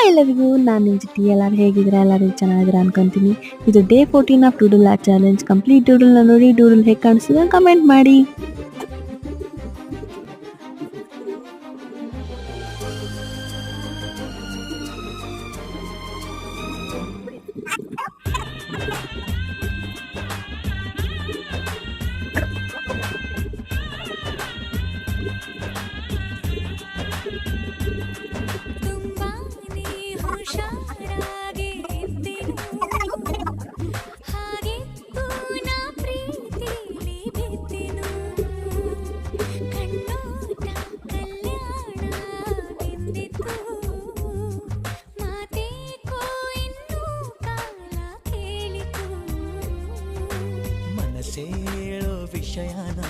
ಎಲ್ಲರಿಗೂ ನಾನು ನಿಮ್ಮ ಜೊತೆ ಎಲ್ಲರೂ ಹೇಗಿದ್ದೀರಾ? ಎಲ್ಲರೂ ಚೆನ್ನಾಗಿದ್ದೀರಾ ಅನ್ಕೊಂತೀನಿ. ಇದು day 14 of doodle art challenge. Complete ಡೂಡಲ್‌ನ ನೋಡಿ ಡೂಡಲ್ ಹೇಗೆ ಕಾಣಿಸ್ತಿದೆ ಕಮೆಂಟ್ ಮಾಡಿ. ತುಂಬಾನೇ ಹುಷಾರಾಗಿ ಇದ್ದೆನು ಹಾಗೆತ್ತು ನಾ ಪ್ರೀತಿಲಿ ಬಿದ್ದೆನು ಕಣ್ಣೋಟ ಕಲ್ಯಾಣ ಎಂದಿತ್ತು ಮಾತೇಕೋ ಇನ್ನೂ ಕಾಲ ಕೇಳಿತು ಮನಸ್ಸೇಳೋ ವಿಷಯನ